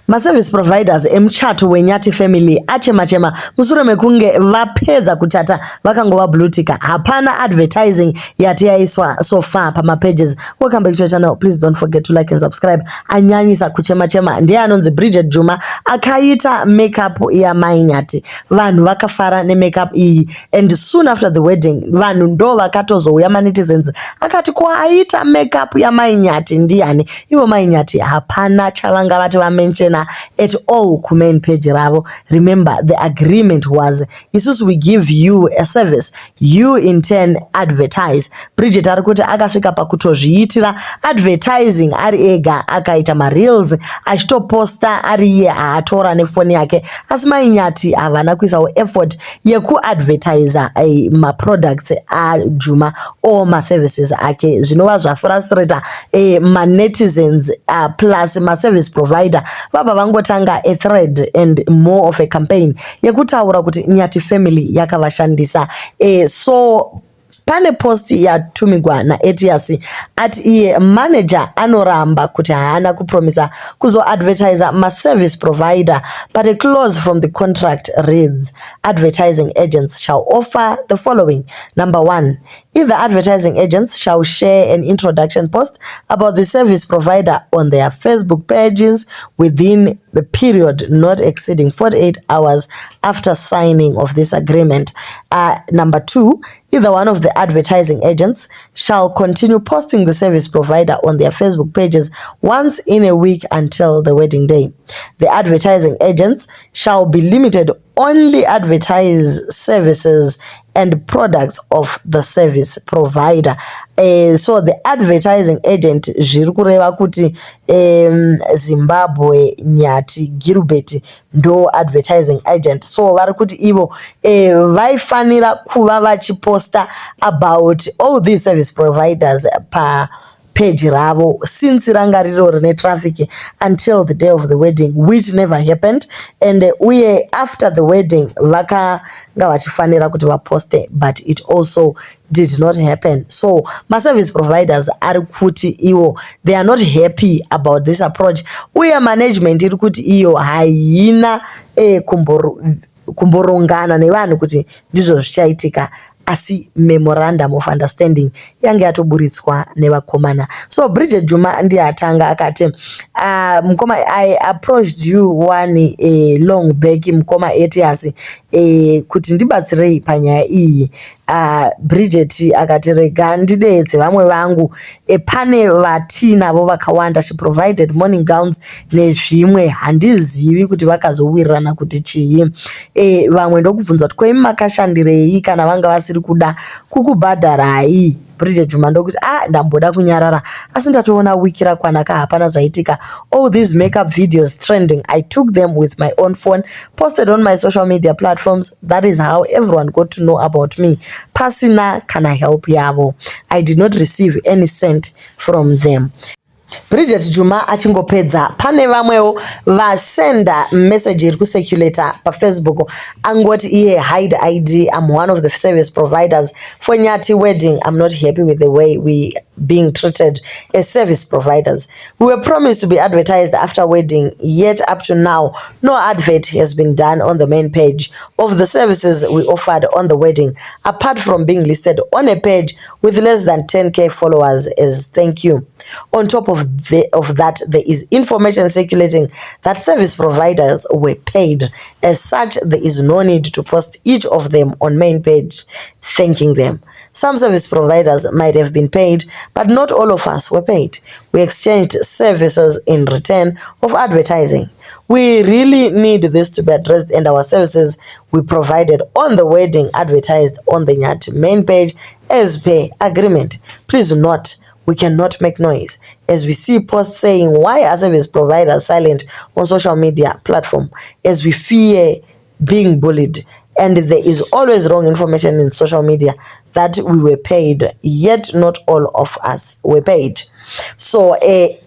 Ma-service providers emuchato weNyati family achema mushure mekunge vapedza kuchata vakangova blutika. Hapana advertising yati yaiswa so far pamapages. Welcome back to the channel. Please don't forget to like and subscribe. Anyanyisa kuchema ndiye anonzi Bridget Juma akaita makeup ya MaiNyati. Vanhu vakafara nemakeup iyi, and soon after the wedding vanhu ndo vakatozouya manetizens akati kwaita makeup ya MaiNyati ndiani. Ivo MaiNyati hapana chavanga vati vamenshena at all ku main page ravo. Remember, the agreement was isusu we give you a service, you in turn advertise. Bridget arikuti akasvika pakutozviitira advertising ari ega, akaita mareels achitoposta ari iye aatora nefoni yake. Asi MaiNyati havana kuisawo effort yekuadvertisa maproducts aJuma or maservices ake. Zvinova zvafrustrata manetizens plus maservice provider vabva vangotanga a thread and more of a campaign yekutaura kuti Nyati family yakavashandisa. So pane post yatumigwa naEtias ati iye manager anoramba kuti haana kupromisa kuzoadvertisa ma-service provider, but a clause from the contract reads, advertising agents shall offer the following. Number 1, if the advertising agents shall share an introduction post about the service provider on their Facebook pages within the period not exceeding 48 hours after signing of this agreement. Number 2, either one of the advertising agents shall continue posting the service provider on their Facebook pages once in a week until the wedding day. The advertising agents shall be limited only advertise services and products of the service provider. So the advertising agent zviri kureva kuti Zimbabwe Nyati Gilbert ndo advertising agent. So vari kuti ivo vaifanira kuva vachiposta about all these service providers pa page ravo since ranga riro rine traffic until the day of the wedding, which never happened. And uye after the wedding vakanga vachifanira kuti vaposte, but it also did not happen. So ma-service providers ari kuti iwo they are not happy about this approach. Uye management iri kuti iyo haina kumborongana nevanhu kuti ndizvo zvichaitika, asi memorandum of understanding yange yatoburitswa nevakomana. So Bridget Juma ndiye atanga akati mukoma, I approached you one long back mukoma Etias kuti ndibatsirei panyaya iyi. Bridget akati rega ndidedze vamwe vangu, pane vatinavo vakawanda. She provided morning gowns nezvimwe handizivi kuti vakazowirirana kuti chii. Vamwe ndokubvunza kuti kwemi makashandirei kana vanga vasiri kuda kukubhadharai. Bridget Juma ndokuti ndamboda kunyarara asi ndatoona wiki rakwanaka hapana zvaitika. All these makeup videos trending, I took them with my own phone, posted on my social media platforms. That is how everyone got to know about me. Pasina kana help yavo. I did not receive any cent from them. Bridget Juma achingopedza pane vamwewo vasenda message iri kucirculata paFacebook angoti iye hide ID, I'm one of the service providers for Nyati wedding. I'm not happy with the way we being treated as service providers. We were promised to be advertised after wedding, yet up to now no advert has been done on the main page of the services we offered on the wedding, apart from being listed on a page with less than 10k followers as thank you. On top of that, there is information circulating that service providers were paid. As such, there is no need to post each of them on main page thanking them. Some service providers might have been paid, but not all of us were paid. We exchanged services in return of advertising. We really need this to be addressed, and our services we provided on the wedding advertised on the Nyati main page as per agreement. Please note, we cannot make noise as we see posts saying why are service providers silent on social media platform, as we fear being bullied. And there is always wrong information in social media that we were paid, yet not all of us were paid. So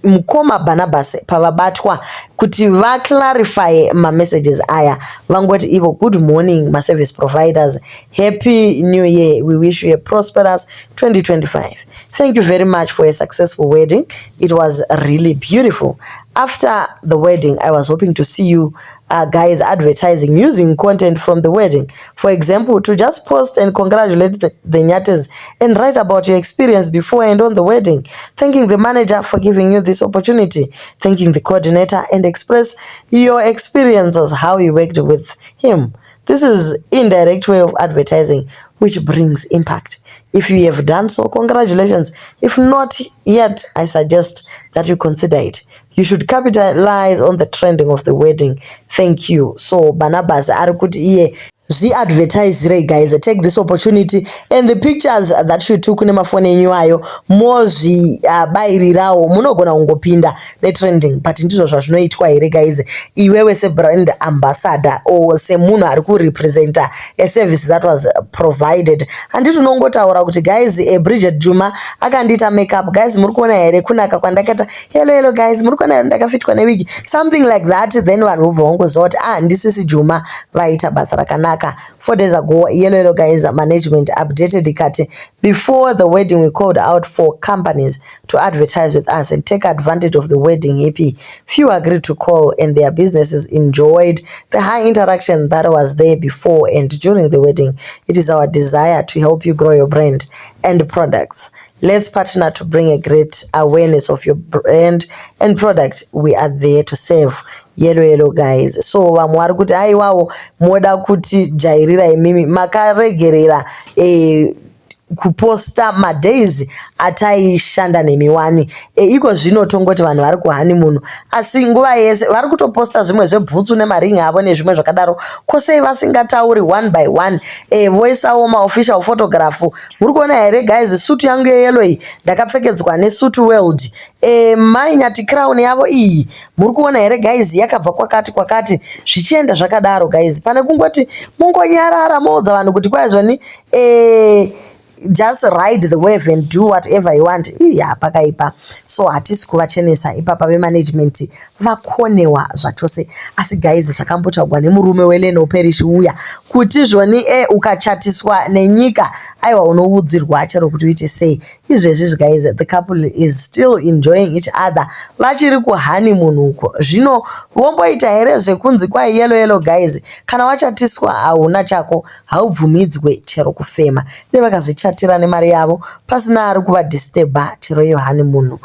mukoma Barnabas pavabatwa kuti va clarify ma messages aya vangoti ivo good morning ma service providers, happy new year, we wish you a prosperous 2025. Thank you very much for a successful wedding. It was really beautiful. After the wedding, I was hoping to see you guys advertising using content from the wedding. For example, to just post and congratulate the Nyates and write about your experience before and on the wedding, thanking the manager for giving you this opportunity, thanking the coordinator, and express your experiences, how you worked with him. This is indirect way of advertising, which brings impact. If you have done so, congratulations. If not yet, I suggest that you consider it. You should capitalize on the trending of the wedding. Thank you. So Barnabas arikuti iye zviadvertisire guys, take this opportunity and the pictures that you took nemafoni enyu ayo mozvibairirawo, munogona kungopinda netrending, but ndizvo zvazvinoitwa here guys. Iwewe sebrand ambassador or semunhu ari kurepresenta a service that was provided, handiti unongotaura kuti guys, Bridget Juma akandiita makeup guys, muri kuona here kunaka kwandakaita, hello guys, muri kuona here ndakafitwa newigi, something like that. Then vanhu vobva vangoziva kuti ndisisi Juma vaita basa rakanaka. 4 days ago, yellow guys management updated ikati, before the wedding we called out for companies to advertise with us and take advantage of the wedding EP. Few agreed to call and their businesses enjoyed the high interaction that was there before and during the wedding. It is our desire to help you grow your brand and products. Let's partner to bring a great awareness of your brand and product. We are there to serve. Yellow guys. So vamwe vari kuti aiwawo moda kuti jairira imimi makaregerera kuposta madays ataishanda nemiwani iko zvino tongoti vanhu vari kuhoneymoon, asi nguva yese vari kutoposta zvimwe zvebhutsu nemaringi avo nezvimwe zvakadaro, kwose vasingatauri one by one, voisawo maofficial photograph. Muri kuona here guys, suit yangu yeyellow iyi ndakapfekedzwa nesuit world, mainyati crown yavo iyi muri kuona here guys, yakabva kwakati zvichienda zvakadaro guys, pane kungoti mungonyarara moudza vanhu kuti kwaizvoni just ride the wave and do whatever you want. Pakaipa. So hatisi kuvachenesa ipapa vemanagement vakonewa zvachose. Asi guys, zvakambotaurwa nemurume weLeno Parish uya kuti zvoni ukachatiswa nenyika aiwa unoudzirwa chero kuti uite sei. Izvezvi guys, the couple is still enjoying each other vachiri kuhoneymoon uko. Zvino vomboita here zvekunzi kwai yellow guys, kana wachatiswa hauna chako haubvumidzwe chero kufema. Nevakazvichatira nemari yavo pasina ari kuvadisturba chero iyo honeymoon.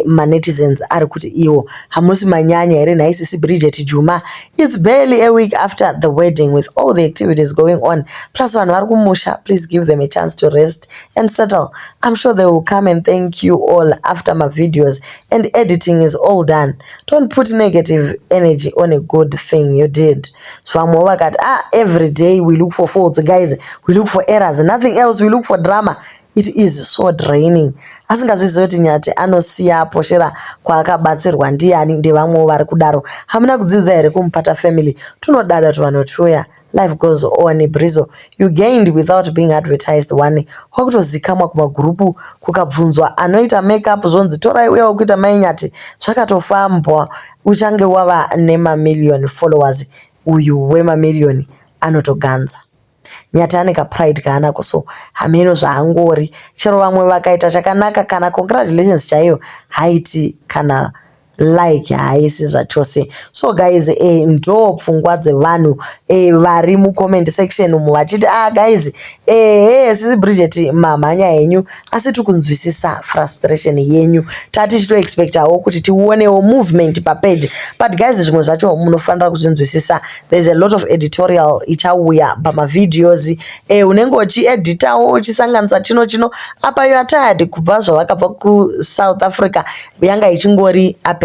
Manetizens ari kuti iwo hamusi manyanya here naisisi Bridget Juma. It's barely a week after the wedding with all the activities going on. Plus vanhu vari kumusha, please give them a chance to rest and settle. I'm sure they will come and thank you all after my videos and editing is all done. Don't put negative energy on a good thing you did. So vamwe vakati every day we look for faults guys, we look for errors, nothing else, we look for drama. It is so draining. Asingazvizivi kuti Nyati anosiya poshera kwaakabatsirwa ndiani ndevamwe vari kudaro. Hamuna kudzidza here kumupata family. Tunodada tuvanothuya. Life goes on. Brizo, you gained without being advertised. One kwakutozikamwa kumagrupu kukabvunzwa anoita makeup zvonzi torai uya wokuita mai Nyati, zvakatofambwa. Uchange wava nemamillion followers, uyu wemamillion anotoganza. Nyati aneka pride kaanako, so hameno zvaangori. Chero vamwe vakaita chakanaka kana congratulations chaiyo haiti kana like haisi zvachose. So guys, ndo pfungwa dzevanhu vari mucomment section umu vachiti guys, sisi Bridget mamhanya henyu asi tikunzwisisa frustration yenyu, tati chitoexpectawo kuti tionewo movement papage, but guys zvimwe zvacho munofanira kuzvinzwisisa. There's a lot of editorial ichauya pamavideos, unenge uchieditawo uchisanganisa chino apa you are tired kubva zvavakabva kuSouth Africa yanga ichingori up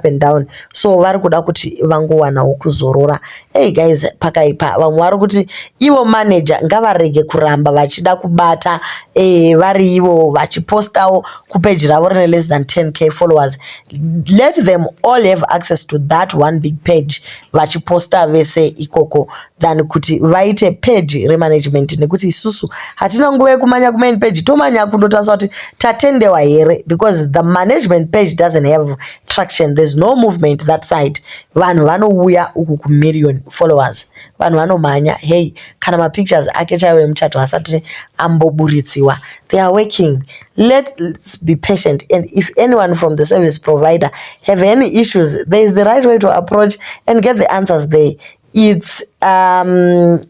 and down, so vari kuda kuti vangowanawo kuzorora. Guys, pakaipa. Vamwe vari kuti ivo manager ngavarege kuramba vachida kubata vari ivo vachipostawo kupage ravo rine less than 10k followers. Let them all have access to that one big page vachiposta vese ikoko than kuti vaite page remanagement, nekuti isusu hatina nguva yekumanya kumain page, tomanya kundotarisa kuti tatendewa here, because the management page doesn't have traction, there's no movement that side. Vanhu vanouya uku ku1,000,000 followers. Vanhu vanomhanya, hey, kana mapictures ake chaiwo emuchato asati amboburitsiwa. They are working. Let's be patient. And if anyone from the service provider have any issues, there is the right way to approach and get the answers there. It's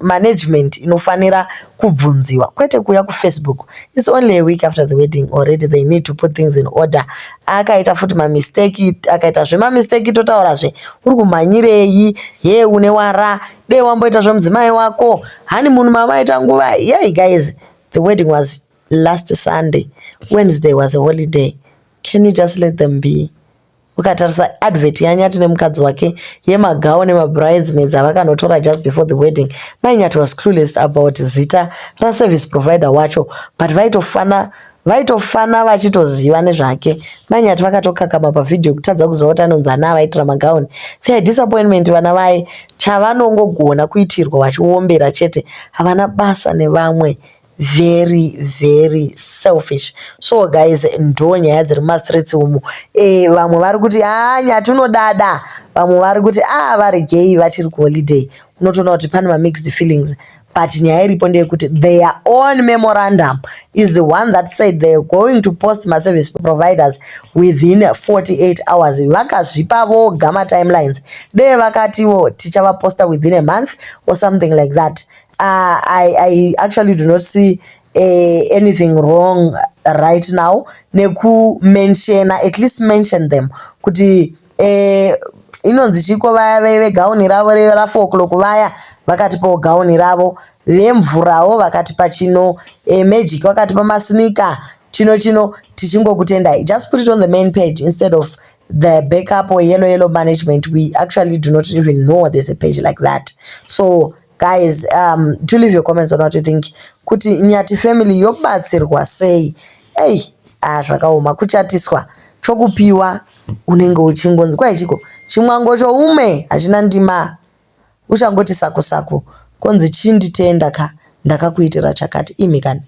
management inofanira kubvunziwa, kwete kuya kuFacebook. It's only a week after the wedding already they need to put things in order. Akaita futi mamistake, akaita zvemamistake totaurazve uri kumhanyirei, ye une wara, dei wamboita zvemudzimai wako, honeymoon mamaita nguva. Yeah guys, the wedding was last Sunday. Wednesday was a holiday. Can you just let them be? Ukatarisa advert yanyati nemukadzi wake yemagawo nemabridesmaids avakanotora just before the wedding. Mainyati was clueless about zita raservice provider wacho, but vaitofana vachitoziva nezvake. Mainyati vakatokakama pavidhio kutadza kuzoti anonzi ana avaitira magauni. Their disappointment vana vai chavanongogona kuitirwa vachiombera chete, havana basa nevamwe. Very selfish. So guys, ndo nyaya dziri mastreets umu. Vamwe vari kuti nyati unodada, vamwe vari kuti vari gay vachiri kuholiday. Unotoona kuti pane mixed feelings. But nyaya iripo ndeyekuti their own memorandum is the one that said they are going to post my service providers within 48 hours. Vakazvipa voga timelines. Dei vakatiwo tichavaposta within a month or something like that. I actually do not see anything wrong right now. Neku mention, at least mention them. Kuti inonzi chiko vaya vegauni ravo ra 4 o'clock vaya vakatipa gauni ravo, vemvurawo vakatipa chino, magic vakatipa masneaker, chino tichingokutendai. Just put it on the main page instead of the backup or yellow management. We actually do not even know there's a page like that. So guys, do leave your comments on what you think. Kuti Nyati family yobatsirwa sei? Hey, zvakaoma kuchatiswa. Chokupiwa unenge uchingonzi kwa ichiko chimwango choume hachina ndima. Uchangoti sako konzi chinditenda ka ndakakuitira chakati imikani.